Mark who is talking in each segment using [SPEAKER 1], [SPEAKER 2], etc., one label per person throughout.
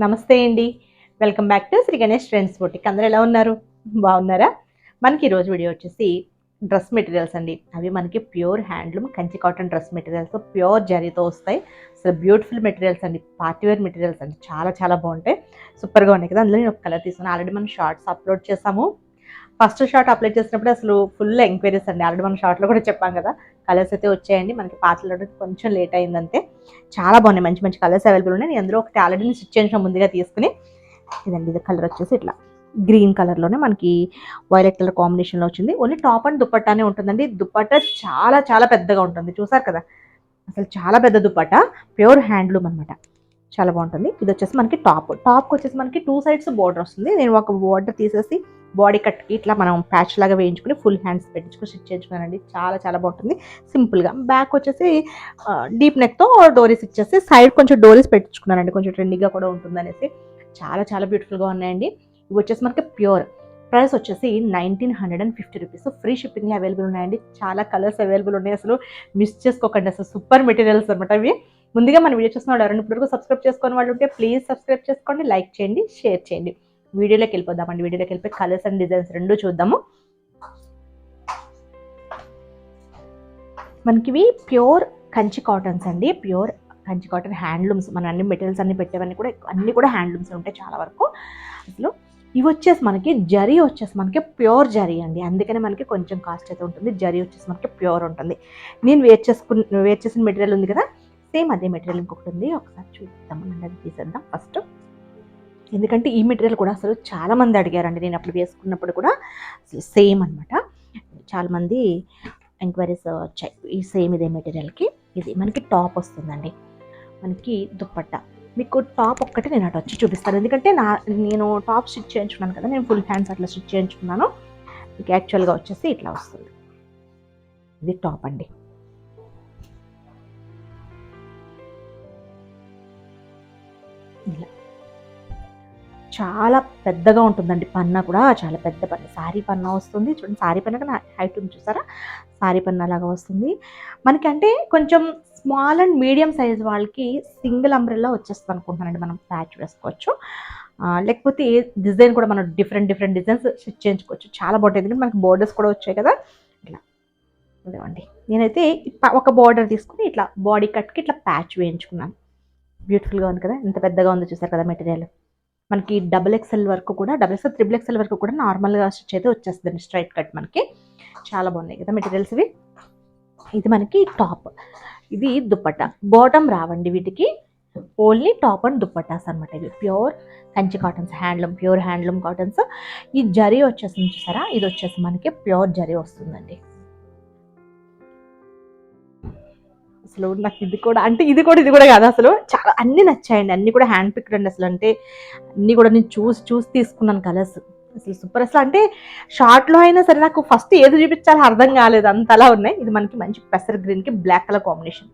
[SPEAKER 1] నమస్తే అండి. Welcome back to Shri Ganesh trends boutique. అందరూ ఎలా ఉన్నారు? బాగున్నారా? మనకి ఈరోజు వీడియో వచ్చేసి డ్రెస్ మెటీరియల్స్ అండి. అవి మనకి pure handloom Kanchi cotton dress materials pure జరీతో వస్తాయి. అసలు బ్యూటిఫుల్ మెటీరియల్స్ అండి. పార్టీ వేర్ మెటీరియల్స్ అండి. చాలా చాలా బాగుంటాయి. సూపర్గా ఉన్నాయి కదా. అందులో నేను ఒక కలర్ తీసుకున్నాను. ఆల్రెడీ మనం షార్ట్స్ అప్లోడ్ చేసాము. ఫస్ట్ షార్ట్ అప్లోడ్ చేసినప్పుడు అసలు ఫుల్ ఎంక్వైరీస్ అండి. ఆల్రెడీ మనం షార్ట్లో కూడా చెప్పాం కదా. కలర్స్ అయితే వచ్చాయండి. మనకి పార్సల్ కొంచెం లేట్ అయిందంతే. చాలా బాగున్నాయి. మంచి మంచి కలర్స్ అవైలబుల్ ఉన్నాయి. నేను అందులో ఒకటి ఆల్రెడీ స్టిచ్ చేసిన ముందుగా తీసుకుని ఇదండి. ఇది కలర్ వచ్చేసి ఇట్లా గ్రీన్ కలర్లోనే మనకి వైలెట్ కలర్ కాంబినేషన్లో వచ్చింది. ఓన్లీ టాప్ అండ్ దుపట్టానే ఉంటుందండి. దుపట్టా చాలా చాలా పెద్దగా ఉంటుంది. చూసారు కదా, అసలు చాలా పెద్ద దుపట్టా. ప్యూర్ హ్యాండ్లూమ్ అనమాట. చాలా బాగుంటుంది. ఇది వచ్చేసి మనకి టాప్కి వచ్చేసి మనకి 2 సైడ్స్ బోర్డర్ వస్తుంది. నేను ఒక బోర్డర్ తీసేసి బాడీ కట్కి ఇట్లా మనం ప్యాచ్ లాగా వేయించుకుని ఫుల్ హ్యాండ్స్ పెట్టించుకుని స్టిచ్ చేయించుకున్నానండి. చాలా చాలా బాగుంటుంది. సింపుల్గా బ్యాక్ వచ్చేసి డీప్ నెక్తో డోరీస్ ఇచ్చేసి సైడ్ కొంచెం డోరీస్ పెట్టించుకున్నానండి. కొంచెం ట్రెండీగా కూడా ఉంటుంది అనేసి. చాలా చాలా బ్యూటిఫుల్గా ఉన్నాయండి. ఇవి వచ్చేసి మనకి ప్యూర్. ప్రైస్ వచ్చేసి 1950 రూపీస్. ఫ్రీ షిప్పింగ్ అవైలబుల్ ఉన్నాయండి. చాలా కలర్స్ అవైలబుల్ ఉన్నాయి. అసలు మిస్ చేసుకోకండి. అసలు సూపర్ మెటీరియల్స్ అనమాట ఇవి. ముందుగా మన వీడియో చూసిన వాళ్ళు ఎవరైనా ఇప్పటివరకు సబ్స్క్రైబ్ చేసుకుని వాళ్ళు ఉంటే ప్లీజ్ సబ్స్క్రైబ్ చేసుకోండి, లైక్ చేయండి, షేర్ చేయండి. వీడియోలోకి వెళ్ళిపోదామండి. వీడియోలోకి వెళ్ళిపోయి కలర్స్ అండ్ డిజైన్స్ రెండు చూద్దాము. మనకి ఇవి ప్యూర్ కంచి కాటన్స్ అండి. Pure Kanchi cotton handlooms. మన అన్ని మెటీరియల్స్ అన్ని పెట్టేవన్నీ కూడా అన్ని కూడా హ్యాండ్లూమ్స్ ఉంటాయి చాలా వరకు. అసలు ఇవి వచ్చేసి మనకి జరీ వచ్చేసి మనకి ప్యూర్ జరీ అండి. అందుకనే మనకి కొంచెం కాస్ట్ అయితే ఉంటుంది. జరీ వచ్చేసి మనకి ప్యూర్ ఉంటుంది. నేను వేర్ చేసిన మెటీరియల్ ఉంది కదా, సేమ్ అదే మెటీరియల్ ఇంకొకటి ఉంది. ఒకసారి చూద్దామండి. అది తీసేద్దాం ఫస్ట్. ఎందుకంటే ఈ మెటీరియల్ కూడా అసలు చాలామంది అడిగారండి. నేను అప్పుడు వేసుకున్నప్పుడు కూడా సేమ్ అనమాట. చాలామంది ఎంక్వైరీస్ వచ్చాయి. ఈ సేమ్ ఇదే మెటీరియల్కి. ఇది మనకి టాప్ వస్తుందండి. మనకి దుప్పట్టా. మీకు టాప్ ఒక్కటి నేను అటు వచ్చి చూపిస్తాను. ఎందుకంటే నేను టాప్ స్టిచ్ చేయించుకున్నాను కదా, నేను ఫుల్ హ్యాండ్స్ అట్లా స్టిచ్ చేయించుకున్నాను. మీకు యాక్చువల్గా వచ్చేసి ఇట్లా వస్తుంది. ఇది టాప్ అండి. ఇలా చాలా పెద్దగా ఉంటుందండి. పన్నా కూడా చాలా పెద్ద పన్నా. సారీ పన్నా వస్తుంది. చూడండి, సారీ పన్నా కన్నా హైట్ ఉంది చూసారా. సారీ పన్నా లాగా వస్తుంది మనకి. అంటే కొంచెం స్మాల్ అండ్ మీడియం సైజ్ వాళ్ళకి సింగిల్ అంబ్రెల్లా వచ్చేస్తుంది అనుకుంటున్నానండి. మనం ప్యాచ్ వేసుకోవచ్చు. లేకపోతే ఏ డిజైన్ కూడా మనం డిఫరెంట్ డిజైన్స్ స్టిచ్ చేయించుకోవచ్చు. చాలా బాగుంటుంది. ఎందుకంటే మనకి బోర్డర్స్ కూడా వచ్చాయి కదా. ఇట్లా ఇదేమండి. నేనైతే ఒక బోర్డర్ తీసుకుని ఇట్లా బాడీ కట్కి ఇట్లా ప్యాచ్ వేయించుకున్నాను. బ్యూటిఫుల్గా ఉంది కదా. ఎంత పెద్దగా ఉందో చూసారు కదా మెటీరియల్. మనకి XXL వరకు కూడా, XXL XXL వరకు కూడా నార్మల్గా స్టిచ్ అయితే వచ్చేస్తుంది. స్ట్రైట్ కట్ మనకి. చాలా బాగున్నాయి కదా మెటీరియల్స్ ఇవి. ఇది మనకి టాప్. ఇది దుప్పట్టా. బాటమ్ రావండి వీటికి. ఓన్లీ టాప్ అండ్ దుప్పట్టాస్ అనమాట. ఇవి pure Kanchi cottons, handloom, pure handloom cottons. ఈ జరీ వచ్చేసింది చూసారా. ఇది వచ్చేసి మనకి ప్యూర్ జరీ వస్తుందండి. అసలు నాకు ఇది కూడా కాదు. అసలు చాలా అన్ని నచ్చాయండి. అన్ని కూడా హ్యాండ్ పిక్డ్ అండి. అసలు అంటే అన్ని కూడా నేను చూసి తీసుకున్నాను కలర్స్. అసలు సూపర్. అసలు అంటే షార్ట్లో అయినా సరే నాకు ఫస్ట్ ఏది చూపించాలో అర్థం కాలేదు. అంతలా ఉన్నాయి. ఇది మనకి మంచి పెసర్ గ్రీన్కి బ్లాక్ కలర్ కాంబినేషన్.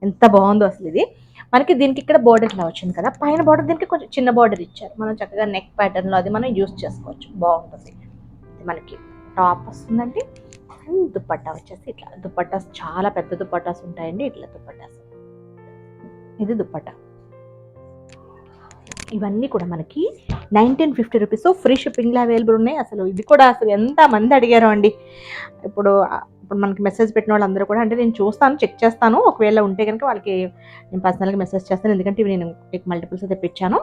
[SPEAKER 1] ఎంత బాగుందో అసలు ఇది. మనకి దీనికి ఇక్కడ బోర్డర్ ఇట్లా వచ్చింది కదా. పైన బోర్డర్ దీనికి కొంచెం చిన్న బోర్డర్ ఇచ్చారు. మనం చక్కగా నెక్ ప్యాటర్న్లో అది మనం యూస్ చేసుకోవచ్చు. బాగుంటుంది. ఇది మనకి టాప్ వస్తుందండి. దుప్పట్టా వచ్చేసి ఇట్లా. దుప్పట్టాస్ చాలా పెద్ద దుప్పట్టాస్ ఉంటాయండి. ఇట్లా దుప్పట్టాస్. ఇది దుప్పట్టా. ఇవన్నీ కూడా మనకి 1950 రూపీస్. ఫ్రీ షిప్పింగ్లో అవైలబుల్ ఉన్నాయి. అసలు ఇది కూడా అసలు ఎంతమంది అడిగారో అండి. ఇప్పుడు మనకి మెసేజ్ పెట్టిన వాళ్ళందరూ కూడా, అంటే నేను చూస్తాను, చెక్ చేస్తాను. ఒకవేళ ఉంటే కనుక వాళ్ళకి నేను పర్సనల్గా మెసేజ్ చేస్తాను. ఎందుకంటే ఇవి నేను మల్టిపుల్స్ తెప్పించాను.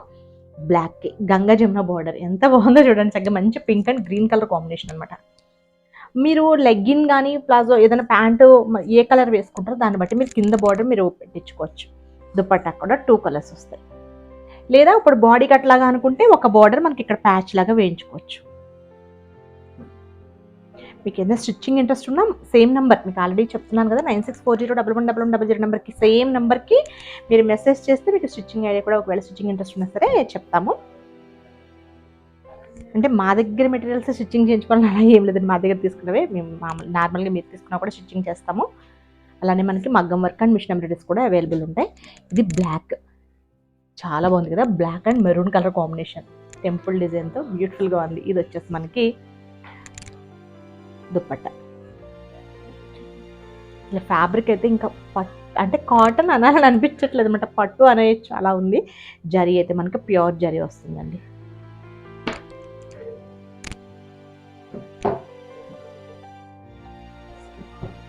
[SPEAKER 1] బ్లాక్కి గంగా జమున బార్డర్ ఎంత బాగుందో చూడండి. చక్కగా మంచి pink and green colour combination అనమాట. మీరు లెగ్గిన్ కానీ ప్లాజో ఏదైనా ప్యాంటు ఏ కలర్ వేసుకుంటారో దాన్ని బట్టి మీరు కింద బార్డర్ మీరు పెట్టించుకోవచ్చు. దుపట్టా కూడా 2 కలర్స్ వస్తాయి. లేదా ఇప్పుడు బాడీ కట్ లాగా అనుకుంటే ఒక బార్డర్ మనకి ఇక్కడ ప్యాచ్ లాగా వేయించుకోవచ్చు. మీకు ఏదైనా స్టిచ్చింగ్ ఇంట్రెస్ట్ ఉన్నా సేమ్ నెంబర్ మీకు ఆల్రెడీ చెప్తున్నాను కదా, 9640111100 నెంబర్కి, సేమ్ నెంబర్కి మీరు మెసేజ్ చేస్తే మీకు స్టిచ్చింగ్ ఐడియా కూడా, ఒకవేళ స్టిచ్చింగ్ ఇంట్రెస్ట్ ఉన్నా సరే చెప్తాము. అంటే మా దగ్గర మెటీరియల్స్ స్టిచ్చింగ్ చేయించుకోవాలని అలా ఏం లేదండి. మా దగ్గర తీసుకున్నవే మేము మామూలు నార్మల్గా మీరు తీసుకున్నా కూడా స్టిచ్చింగ్ చేస్తాము. అలానే మనకి మగ్గం వర్క్ అండ్ మిషన్ ఎంబ్రాయిడరీస్ కూడా అవైలబుల్ ఉంటాయి. ఇది బ్లాక్. చాలా బాగుంది కదా. Black and maroon colour combination. Temple డిజైన్తో బ్యూటిఫుల్గా ఉంది. ఇది వచ్చేసి మనకి దుప్పట్టా. ఇలా ఫ్యాబ్రిక్ అయితే ఇంకా అంటే కాటన్ అనాలని అనిపించట్లేదు అనమాట, పట్టు అనేయచ్చు అలా ఉంది. జరీ అయితే మనకి ప్యూర్ జరీ వస్తుందండి.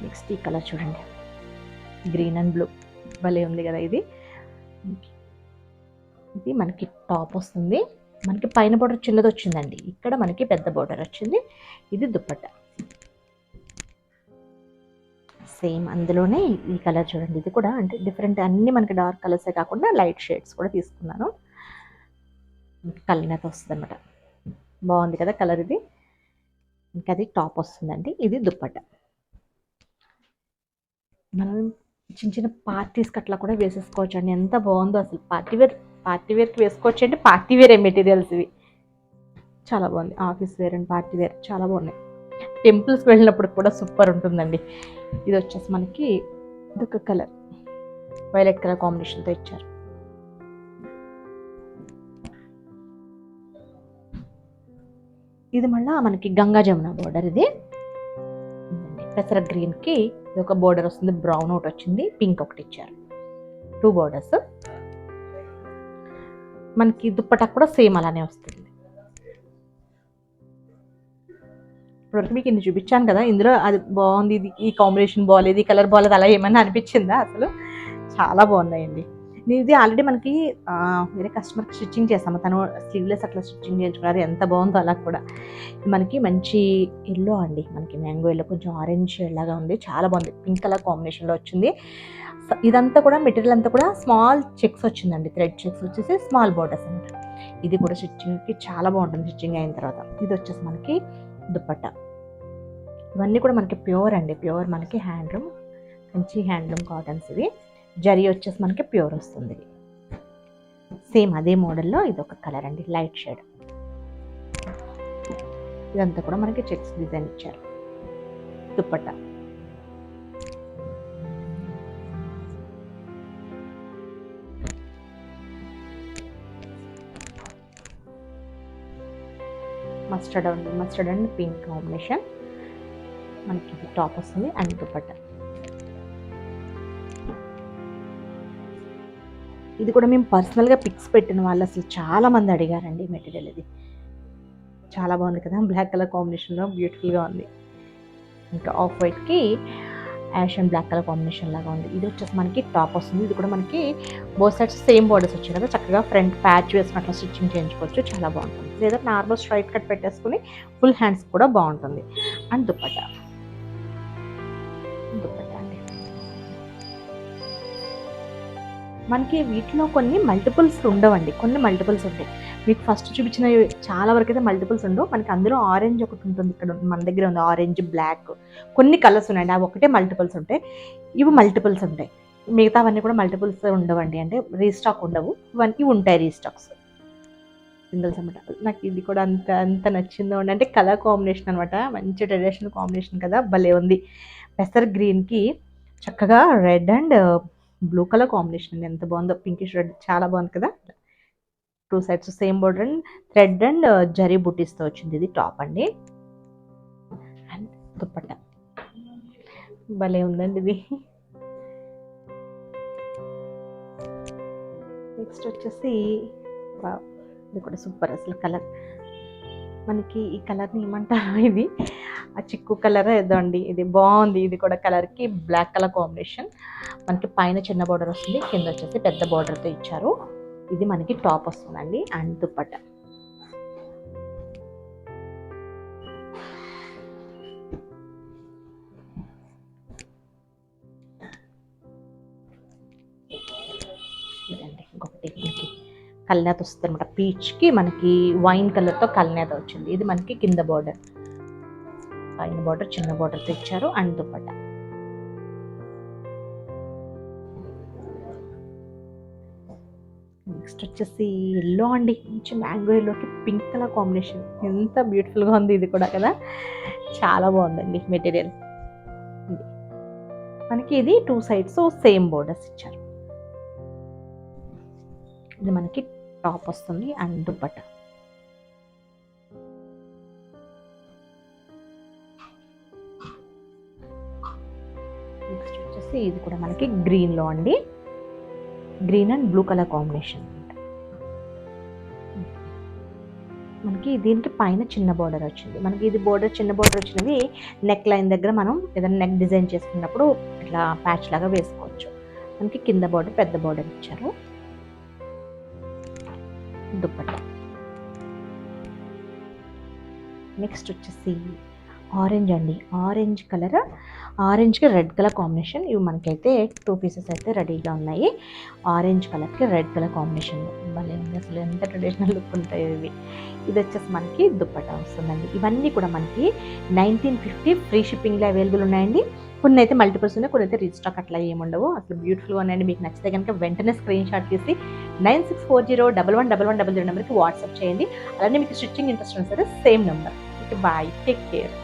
[SPEAKER 1] నెక్స్ట్ ఈ కలర్ చూడండి, గ్రీన్ అండ్ బ్లూ, భలే ఉంది కదా ఇది. ఇది మనకి టాప్ వస్తుంది, మనకి పైన బోర్డర్ చిన్నది వచ్చిందండి, ఇక్కడ మనకి పెద్ద బోర్డర్ వచ్చింది. ఇది దుపట్టా సేమ్ అందులోనే ఈ కలర్ చూడండి, ఇది కూడా అంటే డిఫరెంట్, అన్ని మనకి డార్క్ కలర్సే కాకుండా లైట్ షేడ్స్ కూడా తీసుకున్నాను. కలనేత వస్తుంది అనమాట, బాగుంది కదా కలర్ ఇది. ఇంకా అది టాప్ వస్తుందండి, ఇది దుపట్టా. మనం చిన్న చిన్న పార్టీస్కి అట్లా కూడా వేసేసుకోవచ్చు అండి, ఎంత బాగుందో అసలు. పార్టీ వేర్కి వేసుకోవచ్చు అంటే పార్టీ వేరే మెటీరియల్స్ ఇవి, చాలా బాగుంది. Office wear and party wear చాలా బాగున్నాయి. టెంపుల్స్కి వెళ్ళినప్పుడు కూడా సూపర్ ఉంటుందండి. ఇది వచ్చేసి మనకి ఇదొక కలర్, వైలెట్ కలర్ కాంబినేషన్తో ఇచ్చారు. ఇది మళ్ళీ మనకి గంగా జమున బోర్డర్, ఇది పెసర గ్రీన్కి ఇది ఒక బోర్డర్ వస్తుంది, బ్రౌన్ ఒకటి వచ్చింది, పింక్ ఒకటి ఇచ్చారు, 2 బోర్డర్స్. మనకి దుప్పటా కూడా సేమ్ అలానే వస్తుంది. ఇప్పటివరకు మీకు ఇన్ని చూపించాను కదా, ఇందులో అది బాగుంది, ఇది ఈ కాంబినేషన్ బాగాలేదు, ఈ కలర్ బాగాలేదు, అలా ఏమన్నా అనిపించిందా? అసలు చాలా బాగున్నాయండి. ఇది ఆల్రెడీ మనకి వేరే కస్టమర్కి స్టిచ్చింగ్ చేస్తాము, తను స్లీవ్లెస్ అట్లా స్టిచ్చింగ్ చేయించుకున్నారు, ఎంత బాగుందో అలా కూడా. మనకి మంచి ఎల్లో అండి, మనకి మ్యాంగో ఎల్లో, కొంచెం ఆరెంజ్ లాగా ఉంది, చాలా బాగుంది, పింక్ కలర్ కాంబినేషన్లో వచ్చింది. ఇదంతా కూడా మెటీరియల్ అంతా కూడా స్మాల్ చెక్స్ వచ్చిందండి, థ్రెడ్ చెక్స్ వచ్చేసి స్మాల్ బోర్డర్స్ అనమాట. ఇది కూడా స్టిచ్చింగ్కి చాలా బాగుంటుంది స్టిచ్చింగ్ అయిన తర్వాత. ఇది వచ్చేసి మనకి దుపట్టా. ఇవన్నీ కూడా మనకి ప్యూర్ అండి, ప్యూర్ మనకి హ్యాండ్లూమ్, మంచి హ్యాండ్లూమ్ కాటన్స్. ఇది జరీ వచ్చేసి మనకి ప్యూర్ వస్తుంది. సేమ్ అదే మోడల్లో ఇది ఒక కలర్ అండి, లైట్ షేడ్. ఇదంతా కూడా మనకి చెక్స్ డిజైన్ ఇచ్చారు. Dupatta mustard and pink combination, మనకి ఇది టాప్ వస్తుంది అండ్ దుపట్టా. ఇది కూడా మేము పర్సనల్గా పిక్స్ పెట్టిన వాళ్ళు అసలు చాలా మంది అడిగారండి మెటీరియల్. ఇది చాలా బాగుంది కదా, బ్లాక్ కలర్ కాంబినేషన్లో బ్యూటిఫుల్గా ఉంది. ఇంకా ఆఫ్ వైట్కి ash and black colour combination లాగా ఉంది. ఇది వచ్చేసి మనకి టాప్ వస్తుంది, ఇది కూడా మనకి బోత్ సైడ్స్ సేమ్ బోర్డర్స్ వచ్చాయి కదా, చక్కగా ఫ్రంట్ ప్యాచ్ వేసినట్లు స్టిచ్చింగ్ చేయించుకోవచ్చు, చాలా బాగుంటుంది. లేదా నార్మల్ స్ట్రైట్ కట్ పెట్టేసుకుని ఫుల్ హ్యాండ్స్ కూడా బాగుంటుంది. అండ్ దుపట్టా అండి, మనకి వీటిలో కొన్ని మల్టిపుల్స్ ఉండవండి, కొన్ని మల్టిపుల్స్ ఉంటాయి. మీకు ఫస్ట్ చూపించిన చాలా వరకు అయితే మల్టిపుల్స్ ఉండవు. మనకి అందులో ఆరెంజ్ ఒకటి ఉంటుంది, ఇక్కడ మన దగ్గర ఉంది ఆరెంజ్, బ్లాక్, కొన్ని కలర్స్ ఉన్నాయండి, అవి ఒకటే మల్టిపుల్స్ ఉంటాయి, ఇవి మల్టిపుల్స్ ఉంటాయి. మిగతావన్నీ కూడా మల్టిపుల్స్ ఉండవండి, అంటే రీస్టాక్ ఉండవు. ఇవన్నీ ఉంటాయి రీస్టాక్స్, సింగిల్స్ అనమాట. నాకు ఇది కూడా అంత నచ్చిందో అండి, అంటే కలర్ కాంబినేషన్ అనమాట, మంచి ట్రెడిషనల్ కాంబినేషన్ కదా, భలే ఉంది. పెసర్ గ్రీన్కి చక్కగా red and blue colour combination అండి, ఎంత బాగుందో, పింకిష్ రెడ్, చాలా బాగుంది కదా. 2 sides same border and thread and జరీ బుటీస్తో వచ్చింది. ఇది టాప్ అండి అండ్ దుపట్టా, భలే ఉందండి ఇది. నెక్స్ట్ వచ్చేసి ఇది కూడా సూపర్ అసలు కలర్, మనకి ఈ కలర్ని ఏమంటారు, ఇది ఆ చిక్కు కలర్ ఏదో అండి, ఇది బాగుంది. ఇది కూడా కలర్కి బ్లాక్ కలర్ కాంబినేషన్, మనకి పైన చిన్న బార్డర్ వస్తుంది, కింద వచ్చేసి పెద్ద బార్డర్తో ఇచ్చారు. ఇది మనకి టాప్ వస్తుందండి అండ్ దుపట్టా. ఇదండి ఇంకొకటి మనకి కల్నేత వస్తుంది అనమాట, పీచ్కి మనకి వైన్ కలర్తో కల్నేత వచ్చింది. ఇది మనకి కింద బార్డర్, పైన బార్డర్ చిన్న బార్డర్తో ఇచ్చారు అండ్ దుపట్టా. నెక్స్ట్ వచ్చేసి ఎల్లో అండి, మంచి మ్యాంగో ఎల్లోకి పింక్ కలర్ కాంబినేషన్, ఎంత బ్యూటిఫుల్గా ఉంది ఇది కూడా కదా, చాలా బాగుందండి మెటీరియల్. ఇది మనకి ఇది 2 సైడ్స్ సేమ్ బోర్డర్స్ ఇచ్చారు. ఇది మనకి టాప్ వస్తుంది అండ్ దుపట్టా. నెక్స్ట్ వచ్చేసి ఇది కూడా మనకి గ్రీన్లో అండి, green and blue colour combination. మనకి దీనికి పైన చిన్న బార్డర్ వచ్చింది. మనకి ఇది బార్డర్ చిన్న బార్డర్ వచ్చినవి నెక్ లైన్ దగ్గర మనం ఏదైనా నెక్ డిజైన్ చేసుకున్నప్పుడు ఇట్లా ప్యాచ్ లాగా వేసుకోవచ్చు. మనకి కింద బార్డర్ పెద్ద బార్డర్ ఇచ్చారు. దుప్పట్ట నెక్స్ట్ వచ్చేసి ఆరెంజ్ అండి, ఆరెంజ్ కలర్, ఆరెంజ్కి రెడ్ కలర్ కాంబినేషన్. ఇవి మనకైతే 2 పీసెస్ అయితే రెడీగా ఉన్నాయి. ఆరెంజ్ కలర్కి రెడ్ కలర్ కాంబినేషన్ భలే ఉంది, అసలు ఎంత ట్రెడిషనల్ లుక్ ఉంటాయి ఇవి. ఇది వచ్చేసి మనకి దుప్పట్టా వస్తుందండి. ఇవన్నీ కూడా మనకి 1950 ఫ్రీ షిప్పింగ్లో అవైలబుల్ ఉన్నాయండి. కొన్ని అయితే మల్టిపుల్స్ ఉన్నాయి, కొన్ని అయితే రీస్టాక్ అట్లా ఏముండవు. అసలు బ్యూటిఫుల్గా ఉన్నాయండి. మీకు నచ్చితే కనుక వెంటనే స్క్రీన్ షాట్ తీసి 9640111100 నెంబర్కి వాట్సాప్ చేయండి. అలానే మీకు స్టిచ్చింగ్ ఇంట్రెస్ట్ ఉంది సరే same number. Bye, take care.